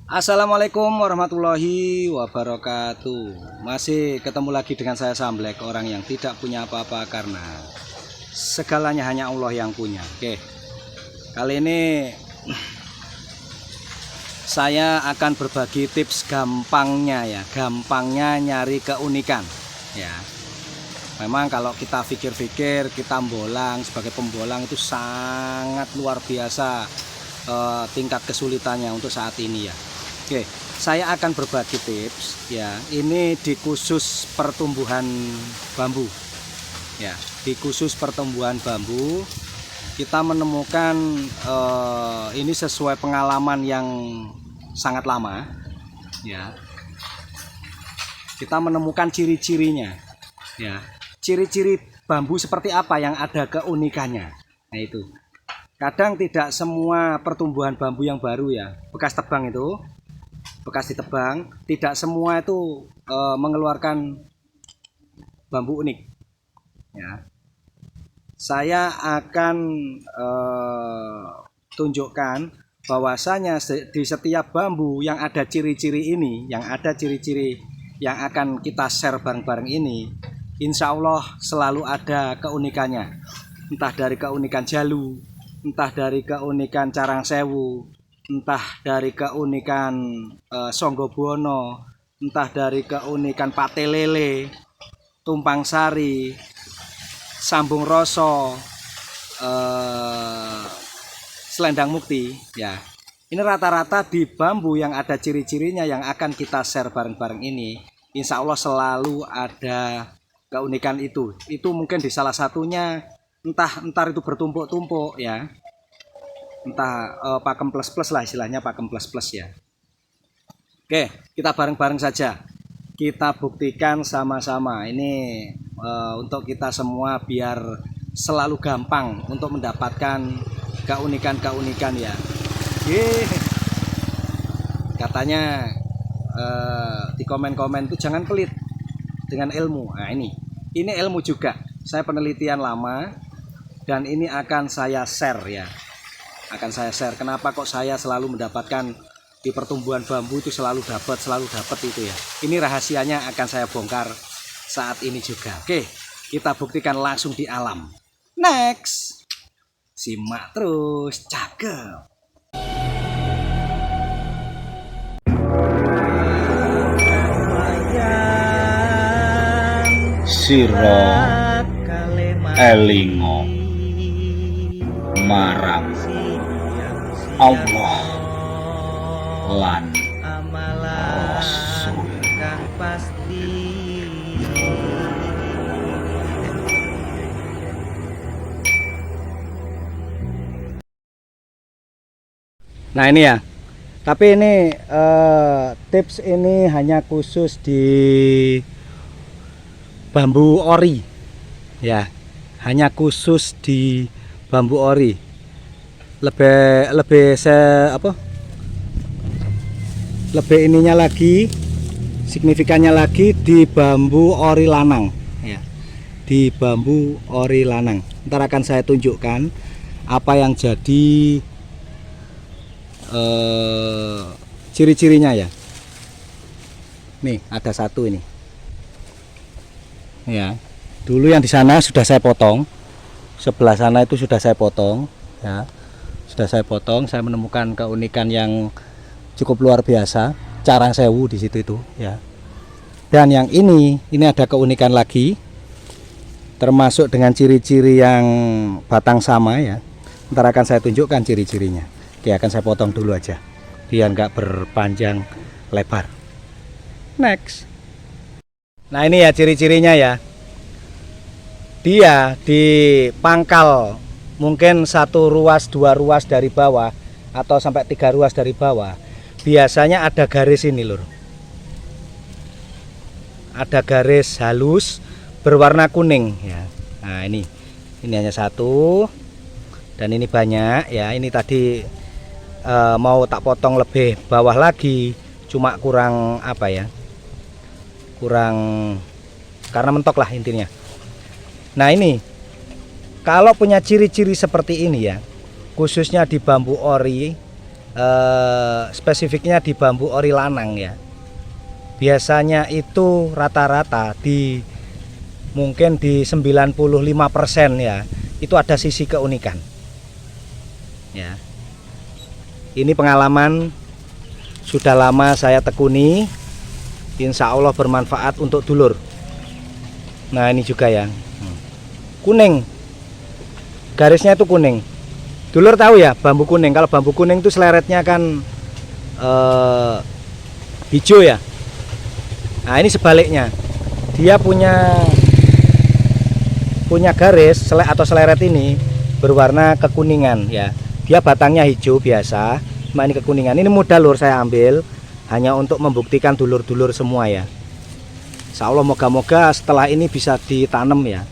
Assalamualaikum warahmatullahi wabarakatuh. Masih ketemu lagi dengan saya Samblek, orang yang tidak punya apa-apa karena segalanya hanya Allah yang punya. Oke, kali ini saya akan berbagi tips gampangnya nyari keunikan. Ya, memang kalau kita pikir-pikir, kita bolang sebagai pembolang itu sangat luar biasa tingkat kesulitannya untuk saat ini ya. Oke, saya akan berbagi tips ya. Ini di khusus pertumbuhan bambu. Ya, di khusus pertumbuhan bambu kita menemukan ini sesuai pengalaman yang sangat lama ya. Kita menemukan ciri-cirinya ya. Ciri-ciri bambu seperti apa yang ada keunikannya. Nah, itu. Kadang tidak semua pertumbuhan bambu yang baru ya, bekas tebang itu, bekas ditebang, tidak semua itu mengeluarkan bambu unik ya. Saya akan tunjukkan bahwasanya di setiap bambu yang ada ciri-ciri ini, yang akan kita share bareng-bareng ini, insya Allah selalu ada keunikannya. Entah dari keunikan jalu, entah dari keunikan carang sewu, entah dari keunikan Songgobuwono, entah dari keunikan patelele, tumpang sari, sambung roso, selendang mukti ya. Ini rata-rata di bambu yang ada ciri-cirinya yang akan kita share bareng-bareng ini, insya Allah selalu ada keunikan itu. Itu mungkin di salah satunya entah itu bertumpuk-tumpuk ya, entah pakem plus-plus lah istilahnya, pakem plus-plus ya. Oke, kita bareng-bareng saja, kita buktikan sama-sama ini untuk kita semua biar selalu gampang untuk mendapatkan keunikan-keunikan ya. Katanya di komen-komen itu jangan pelit dengan ilmu. Nah, ini ilmu juga, saya penelitian lama dan ini akan saya share ya. Akan saya share kenapa kok saya selalu mendapatkan di pertumbuhan bambu itu selalu dapat itu ya. Ini rahasianya akan saya bongkar saat ini juga. Oke, kita buktikan langsung di alam. Next, simak terus, cakep. Siro elingo marang Allah lan Rasul. Nah ini ya, tapi ini tips ini hanya khusus di bambu ori ya, hanya khusus di bambu ori. Lebih ininya lagi, signifikannya lagi di bambu ori lanang ya, di bambu ori lanang. Ntar akan saya tunjukkan apa yang jadi ciri-cirinya ya. Nih ada satu ini ya, dulu yang di sana sudah saya potong, sebelah sana itu sudah saya potong ya, saya menemukan keunikan yang cukup luar biasa, carang sewu di situ itu ya. Dan yang ini ada keunikan lagi, termasuk dengan ciri-ciri yang batang sama ya. Ntar akan saya tunjukkan ciri-cirinya. Oke, akan saya potong dulu aja biar nggak berpanjang lebar. Next. Nah ini ya ciri-cirinya ya. Dia di pangkal mungkin 1 ruas 2 ruas dari bawah atau sampai 3 ruas dari bawah, biasanya ada garis ini lur. Ada garis halus berwarna kuning ya. Nah ini hanya satu dan ini banyak ya. Ini tadi mau tak potong lebih bawah lagi, cuma kurang apa ya, kurang karena mentok lah intinya. Nah ini kalau punya ciri-ciri seperti ini ya, khususnya di bambu ori spesifiknya di bambu ori lanang ya. Biasanya itu rata-rata di mungkin di 95% ya, itu ada sisi keunikan. Ya. Ini pengalaman sudah lama saya tekuni, insya Allah bermanfaat untuk dulur. Nah ini juga ya, kuning, garisnya itu kuning. Dulur tahu ya bambu kuning, kalau bambu kuning itu seleretnya kan hijau ya. Nah ini sebaliknya, dia punya garis atau seleret ini berwarna kekuningan ya. Dia batangnya hijau biasa, cuma ini kekuningan. Ini mudah lur, saya ambil hanya untuk membuktikan dulur-dulur semua ya. Insya Allah moga-moga setelah ini bisa ditanam ya.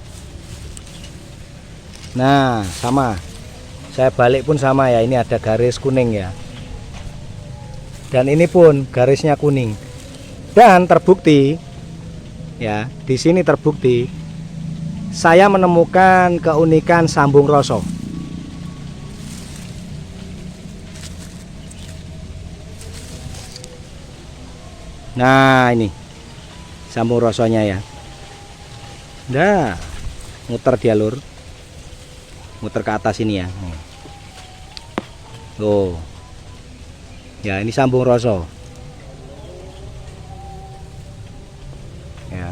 Nah sama, saya balik pun sama ya, ini ada garis kuning ya. Dan ini pun garisnya kuning. Dan terbukti ya, di sini terbukti saya menemukan keunikan sambung rasa. Nah ini sambung rasanya ya. Nah muter dia lur, muter ke atas ini ya. Tuh ya, ini sambung rasa ya.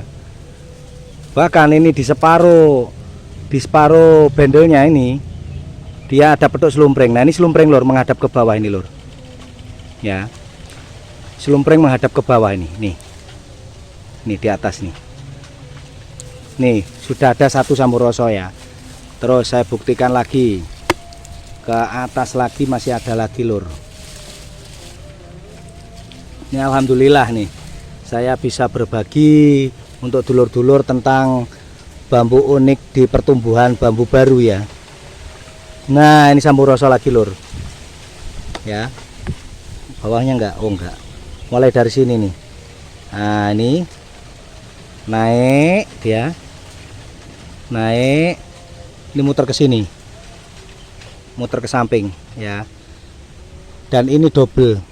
Bahkan ini di separuh bendelnya ini dia ada petuk selumpreng. Nah ini selumpreng lur, menghadap ke bawah ini lur ya. Selumpreng menghadap ke bawah ini, nih di atas nih. Nih sudah ada satu sambung rasa ya. Terus saya buktikan lagi, ke atas lagi masih ada lagi lur. Ini alhamdulillah nih, saya bisa berbagi untuk dulur-dulur tentang bambu unik di pertumbuhan bambu baru ya. Nah ini sambung rasa lagi lur ya. Bawahnya enggak, oh enggak, mulai dari sini nih. Nah ini naik dia, naik, ini muter ke sini, muter ke samping ya. Dan ini double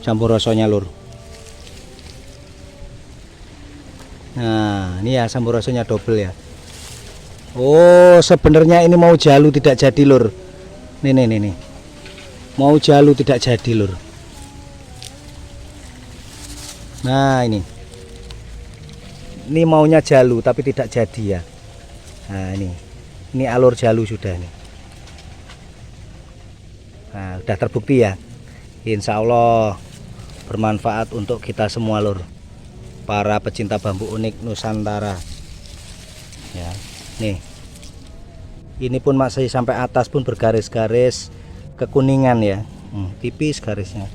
sambung rasanya lur. Nah ini ya sambung rasanya double ya. Oh sebenarnya ini mau jalu tidak jadi lur. Nih mau jalu tidak jadi lur. Nah ini maunya jalu tapi tidak jadi ya. Nah ini alur jalu sudah nih. Nah sudah terbukti ya. Insya Allah bermanfaat untuk kita semua lur, para pecinta bambu unik Nusantara ya. Nih ini pun masih sampai atas pun bergaris-garis kekuningan ya, tipis garisnya.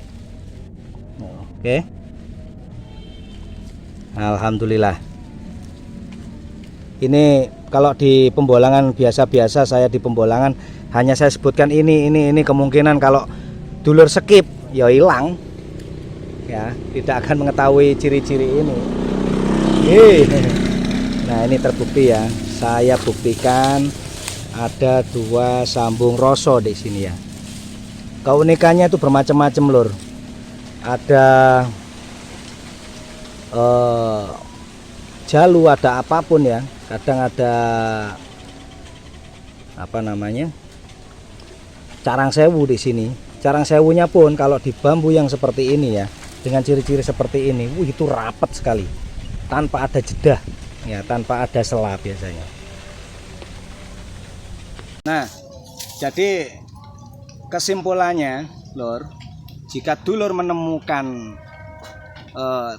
Oke, alhamdulillah. Ini kalau di pembolangan biasa-biasa, saya di pembolangan hanya saya sebutkan ini kemungkinan kalau dulur skip ya hilang ya, tidak akan mengetahui ciri-ciri ini. Nah ini terbukti ya, saya buktikan ada dua sambung rasa di sini ya. Keunikannya itu bermacam-macam lur. Ada jalu, ada apapun ya. Kadang ada apa namanya, carang sewu di sini. Carang sewunya pun kalau di bambu yang seperti ini ya, dengan ciri-ciri seperti ini, itu rapat sekali, tanpa ada jedah ya, tanpa ada sela biasanya. Nah jadi kesimpulannya lur, jika dulur menemukan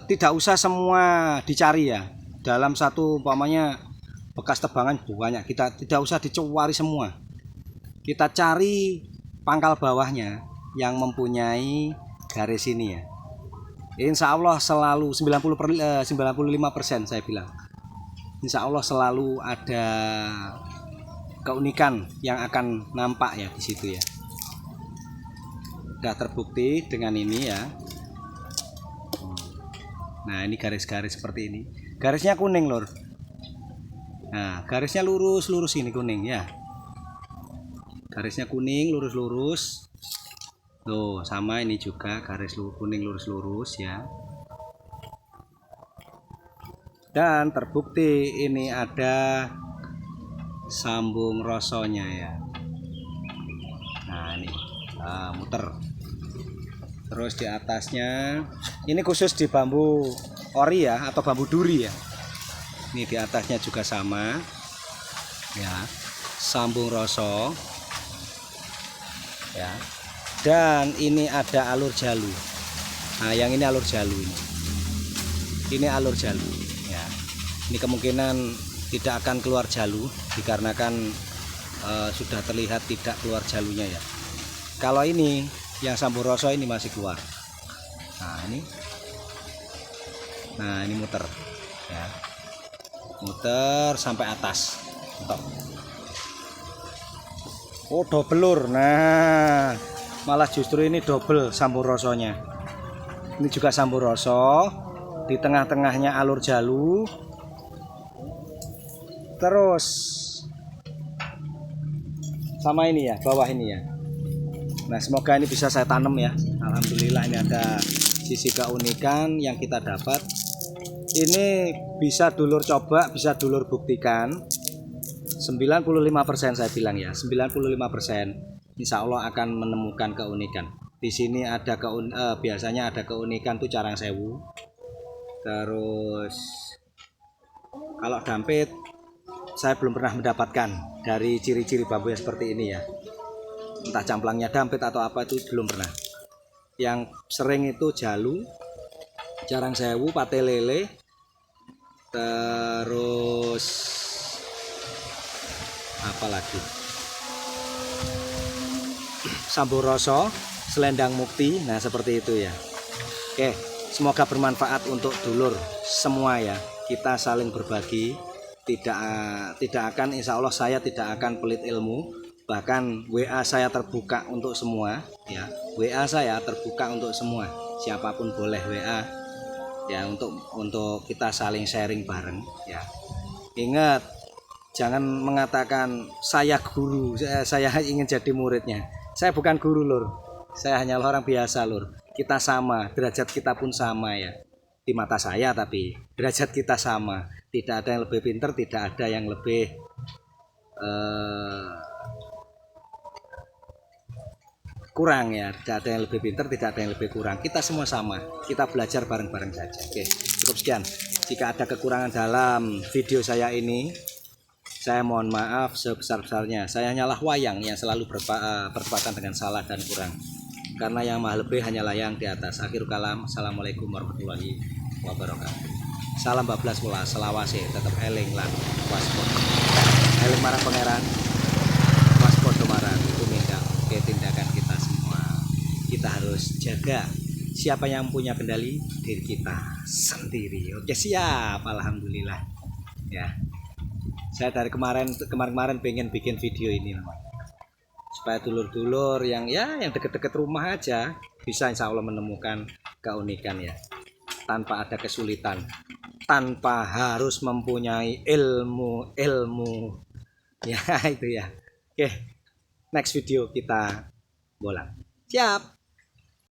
tidak usah semua dicari ya, dalam satu umpamanya bekas tebangan banyak, kita tidak usah dicari semua, kita cari pangkal bawahnya yang mempunyai garis ini ya. Insya Allah selalu 95% saya bilang, insya Allah selalu ada keunikan yang akan nampak ya di situ ya. Sudah terbukti dengan ini ya. Nah ini garis-garis seperti ini, garisnya kuning lur. Nah garisnya lurus ini kuning ya, garisnya kuning lurus Tuh sama ini juga garis kuning lurus-lurus ya. Dan terbukti ini ada sambung rosonya ya. Nah ini muter. Terus di atasnya ini khusus di bambu ori ya, atau bambu duri ya. Ini di atasnya juga sama ya, sambung roso ya. Dan ini ada alur jalu. Nah yang ini alur jalu ini alur jalu ya. Ini kemungkinan tidak akan keluar jalu dikarenakan sudah terlihat tidak keluar jalunya ya. Kalau ini yang sambung roso ini masih keluar. Nah ini muter ya, muter sampai atas. Stop. Oh double. Nah malah justru ini double sambung rosonya. Ini juga sambung roso, di tengah-tengahnya alur jalu. Terus sama ini ya, bawah ini ya. Nah semoga ini bisa saya tanam ya. Alhamdulillah ini ada sisi keunikan yang kita dapat. Ini bisa dulur coba, bisa dulur buktikan. 95% saya bilang ya, 95% insya Allah akan menemukan keunikan. Di sini ada biasanya ada keunikan tuh carang sewu. Terus kalau dampit saya belum pernah mendapatkan dari ciri-ciri bambu yang seperti ini ya. Entah camplangnya dampit atau apa itu belum pernah. Yang sering itu jalu, carang sewu, pate lele, terus apa lagi? Sambung roso, selendang mukti. Nah seperti itu ya. Oke, semoga bermanfaat untuk dulur semua ya. Kita saling berbagi. Tidak akan, insya Allah saya tidak akan pelit ilmu. Bahkan WA saya terbuka untuk semua ya. WA saya terbuka untuk semua. Siapapun boleh WA ya, untuk kita saling sharing bareng ya. Ingat, jangan mengatakan saya guru, saya ingin jadi muridnya. Saya bukan guru lur, saya hanya orang biasa lur. Kita sama, derajat kita pun sama ya. Di mata saya tapi derajat kita sama. Tidak ada yang lebih pintar, tidak ada yang lebih kurang ya. Tidak ada yang lebih pintar, tidak ada yang lebih kurang. Kita semua sama, kita belajar bareng-bareng saja. Oke, cukup sekian. Jika ada kekurangan dalam video saya ini, saya mohon maaf sebesar-besarnya. Saya hanyalah wayang yang selalu bertepatan dengan salah dan kurang. Karena yang maha lebih hanyalah yang di atas. Akhirul kalam. Assalamualaikum warahmatullahi wabarakatuh. Salam bablas pula selawase, tetap eling lan waspada. Eling marang pangeran, waspada marang tumindak. Oke, tindakan kita semua. Kita harus jaga siapa yang punya kendali, diri kita sendiri. Oke, siap. Alhamdulillah. Ya. Saya dari kemarin pengen bikin video ini supaya dulur-dulur yang deket-deket rumah aja bisa insya Allah menemukan keunikan ya, tanpa ada kesulitan, tanpa harus mempunyai ilmu ya itu ya. Oke, next video kita bolang. Siap.